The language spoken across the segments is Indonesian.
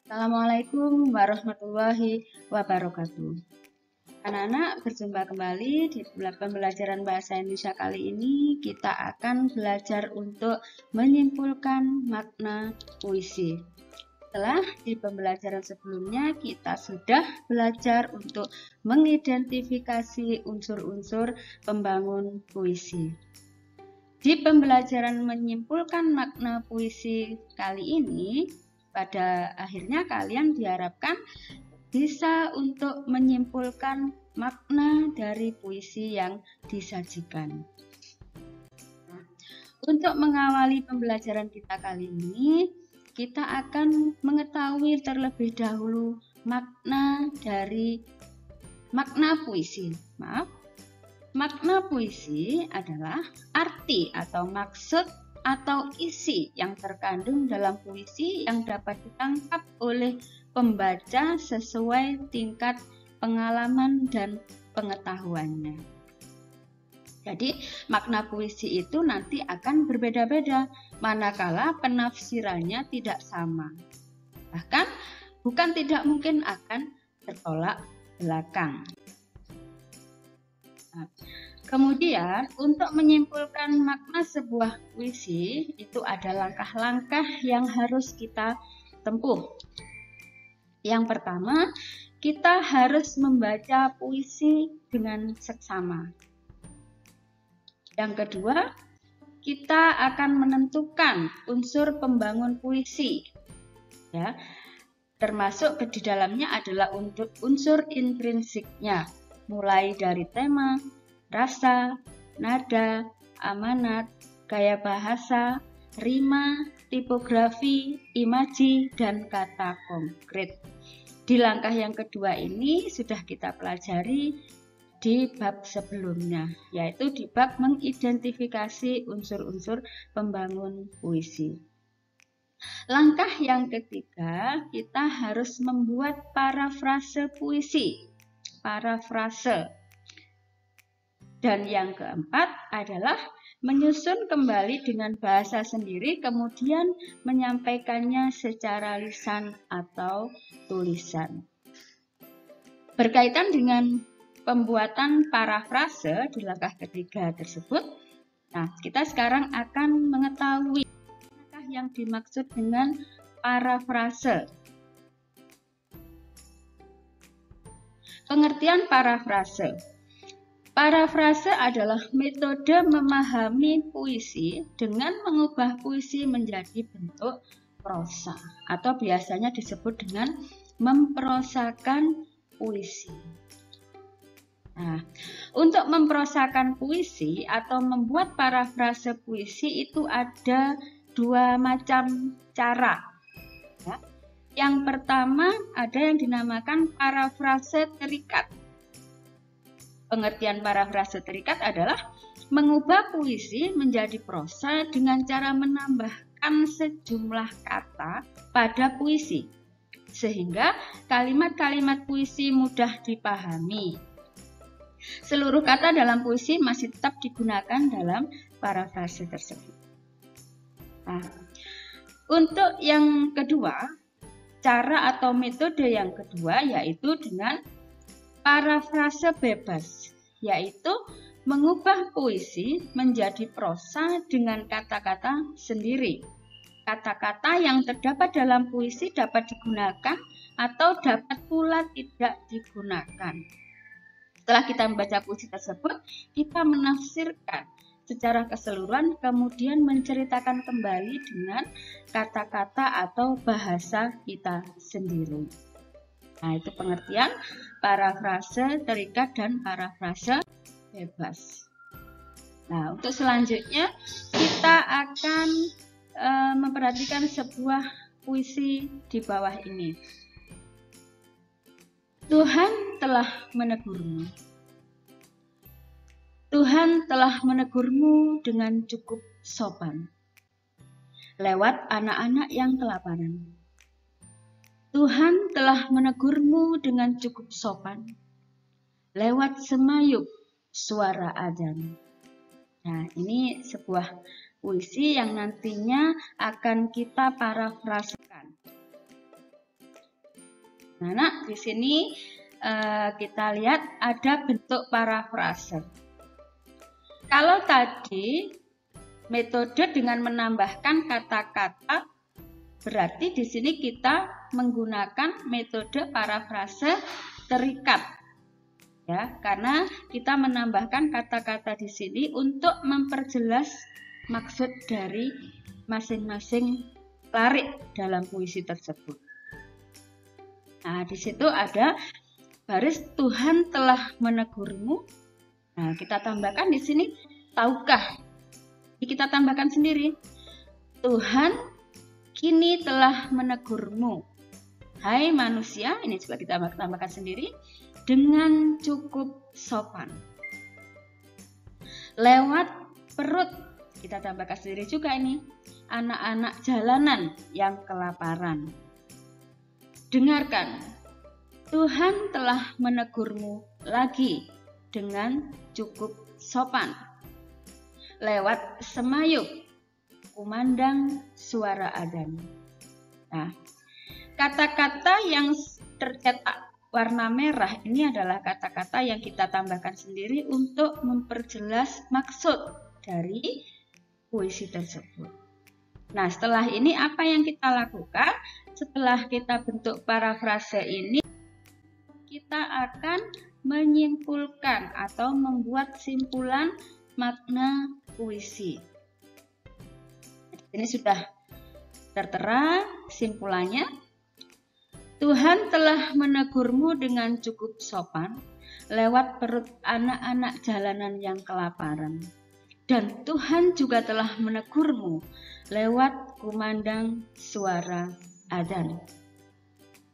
Assalamualaikum warahmatullahi wabarakatuh. Anak-anak, berjumpa kembali di pembelajaran bahasa Indonesia kali ini. Kita akan belajar untuk menyimpulkan makna puisi. Setelah di pembelajaran sebelumnya kita sudah belajar untuk mengidentifikasi unsur-unsur pembangun puisi. Di pembelajaran menyimpulkan makna puisi kali ini, pada akhirnya kalian diharapkan bisa untuk menyimpulkan makna dari puisi yang disajikan. Untuk mengawali pembelajaran kita kali ini, kita akan mengetahui terlebih dahulu makna dari makna puisi. Makna puisi adalah arti atau maksud atau isi yang terkandung dalam puisi yang dapat ditangkap oleh pembaca sesuai tingkat pengalaman dan pengetahuannya. Jadi, makna puisi itu nanti akan berbeda-beda manakala penafsirannya tidak sama. Bahkan, bukan tidak mungkin akan bertolak belakang. Kemudian, untuk menyimpulkan makna sebuah puisi, itu ada langkah-langkah yang harus kita tempuh. Yang pertama, kita harus membaca puisi dengan seksama. Yang kedua, kita akan menentukan unsur pembangun puisi. Ya, termasuk di dalamnya adalah unsur intrinsiknya, mulai dari tema, rasa, nada, amanat, gaya bahasa, rima, tipografi, imaji, dan kata konkret. Di langkah yang kedua ini sudah kita pelajari di bab sebelumnya, yaitu di bab mengidentifikasi unsur-unsur pembangun puisi. Langkah yang ketiga, kita harus membuat parafrase puisi. Parafrase. Dan yang keempat adalah menyusun kembali dengan bahasa sendiri, kemudian menyampaikannya secara lisan atau tulisan. Berkaitan dengan pembuatan parafrase di langkah ketiga tersebut, nah kita sekarang akan mengetahui apakah yang dimaksud dengan parafrase. Pengertian parafrase. Parafrase adalah metode memahami puisi dengan mengubah puisi menjadi bentuk prosa atau biasanya disebut dengan memprosakan puisi. Nah, untuk memprosakan puisi atau membuat parafrase puisi itu ada dua macam cara. Ya. Yang pertama ada yang dinamakan parafrase terikat. Pengertian parafrase terikat adalah mengubah puisi menjadi prosa dengan cara menambahkan sejumlah kata pada puisi, sehingga kalimat-kalimat puisi mudah dipahami. Seluruh kata dalam puisi masih tetap digunakan dalam parafrase tersebut. Nah, untuk yang kedua, cara atau metode yang kedua yaitu dengan parafrase bebas, yaitu mengubah puisi menjadi prosa dengan kata-kata sendiri. Kata-kata yang terdapat dalam puisi dapat digunakan atau dapat pula tidak digunakan. Setelah kita membaca puisi tersebut, kita menafsirkan secara keseluruhan, kemudian menceritakan kembali dengan kata-kata atau bahasa kita sendiri. Nah, itu pengertian parafrase terikat dan parafrase bebas. Nah, untuk selanjutnya kita akan memperhatikan sebuah puisi di bawah ini. Tuhan telah menegurmu. Tuhan telah menegurmu dengan cukup sopan, lewat anak-anak yang kelaparan. Tuhan telah menegurmu dengan cukup sopan, lewat semayuk suara adzan. Nah, ini sebuah puisi yang nantinya akan kita parafrasekan. Nah, di sini kita lihat ada bentuk parafrase. Kalau tadi metode dengan menambahkan kata-kata, berarti di sini kita menggunakan metode parafrase terikat. Ya, karena kita menambahkan kata-kata di sini untuk memperjelas maksud dari masing-masing larik dalam puisi tersebut. Nah, di situ ada baris Tuhan telah menegurmu. Nah, kita tambahkan di sini tahukah. Kita tambahkan sendiri. Tuhan kini telah menegurmu. Hai manusia, ini juga kita tambahkan sendiri dengan cukup sopan. Lewat perut, kita tambahkan sendiri juga ini. Anak-anak jalanan yang kelaparan. Dengarkan. Tuhan telah menegurmu lagi dengan cukup sopan. Lewat semayuk, kumandang suara adzan. Nah, kata-kata yang tercetak warna merah ini adalah kata-kata yang kita tambahkan sendiri untuk memperjelas maksud dari puisi tersebut. Nah, setelah ini apa yang kita lakukan? Setelah kita bentuk parafrase ini, kita akan menyimpulkan atau membuat simpulan makna puisi. Ini sudah tertera simpulannya. Tuhan telah menegurmu dengan cukup sopan lewat perut anak-anak jalanan yang kelaparan. Dan Tuhan juga telah menegurmu lewat kumandang suara adzan.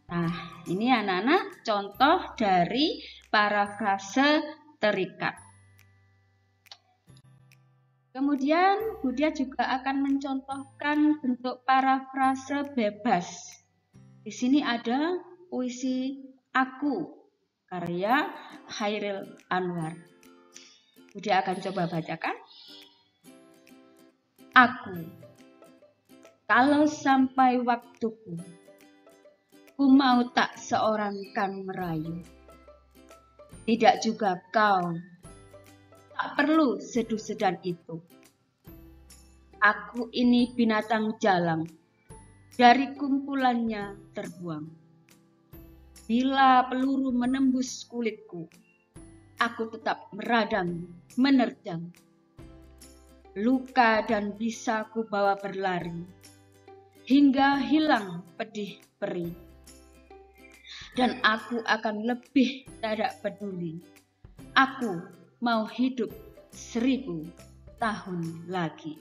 Nah, ini anak-anak contoh dari parafrase terikat. Kemudian Budia juga akan mencontohkan bentuk parafrase bebas. Di sini ada puisi Aku, karya Chairil Anwar. Budia akan coba bacakan. Aku, kalau sampai waktuku, ku mau tak seorang kan merayu. Tidak juga kau, tak perlu sedu-sedan itu. Aku ini binatang jalang, dari kumpulannya terbuang. Bila peluru menembus kulitku, aku tetap meradang, menerjang. Luka dan bisa ku bawa berlari, hingga hilang pedih perih. Dan aku akan lebih tidak peduli. Aku mau hidup 1000 tahun lagi.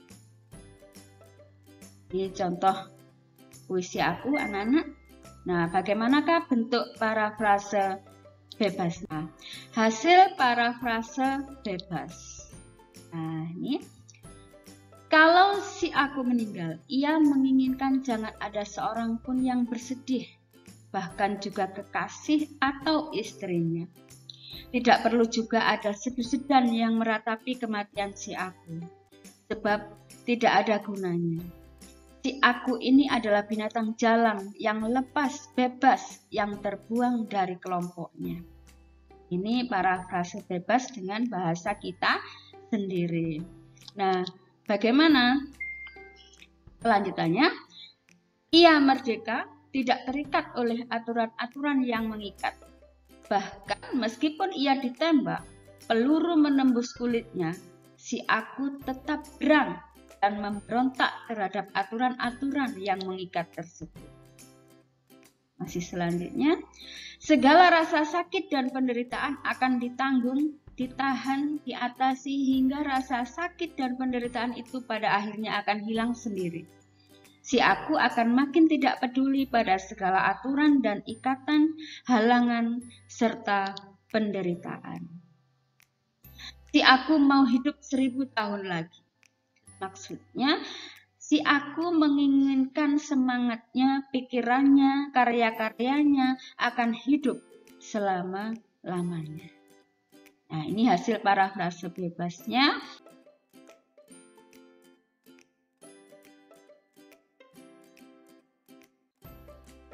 Ini contoh puisi Aku, anak-anak. Nah, bagaimanakah bentuk parafrase bebas? Nah, hasil parafrase bebas. Nah, ini. Kalau si Aku meninggal, ia menginginkan jangan ada seorang pun yang bersedih, bahkan juga kekasih atau istrinya. Tidak perlu juga ada sedu-sedan yang meratapi kematian si Aku, sebab tidak ada gunanya. Si Aku ini adalah binatang jalang yang lepas bebas yang terbuang dari kelompoknya. Ini parafrase bebas dengan bahasa kita sendiri. Nah, bagaimana kelanjutannya? Ia merdeka, tidak terikat oleh aturan-aturan yang mengikat. Bahkan meskipun ia ditembak, peluru menembus kulitnya, si Aku tetap berang dan memberontak terhadap aturan-aturan yang mengikat tersebut. Masih selanjutnya, segala rasa sakit dan penderitaan akan ditanggung, ditahan, diatasi hingga rasa sakit dan penderitaan itu pada akhirnya akan hilang sendiri. Si Aku akan makin tidak peduli pada segala aturan dan ikatan, halangan, serta penderitaan. Si Aku mau hidup 1000 tahun lagi. Maksudnya, si Aku menginginkan semangatnya, pikirannya, karya-karyanya akan hidup selama-lamanya. Nah, ini hasil parafrase bebasnya.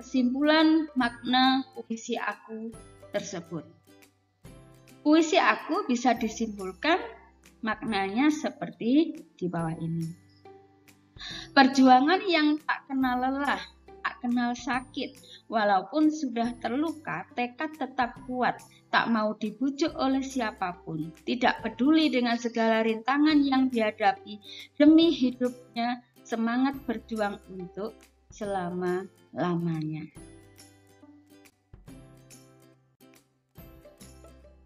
kesimpulan makna puisi aku tersebut. Puisi aku bisa disimpulkan maknanya seperti di bawah ini. Perjuangan yang tak kenal lelah, tak kenal sakit, walaupun sudah terluka, tekad tetap kuat, tak mau dibujuk oleh siapapun, tidak peduli dengan segala rintangan yang dihadapi, demi hidupnya semangat berjuang untuk selama-lamanya.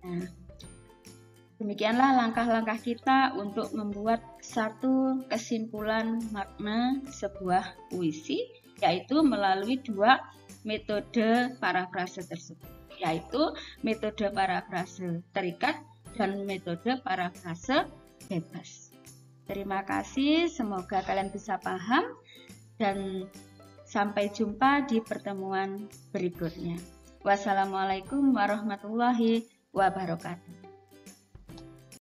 Nah, demikianlah langkah-langkah kita untuk membuat satu kesimpulan makna sebuah puisi, yaitu melalui dua metode parafrase tersebut, yaitu metode parafrase terikat dan metode parafrase bebas. Terima kasih, semoga kalian bisa paham dan sampai jumpa di pertemuan berikutnya. Wassalamualaikum warahmatullahi wabarakatuh.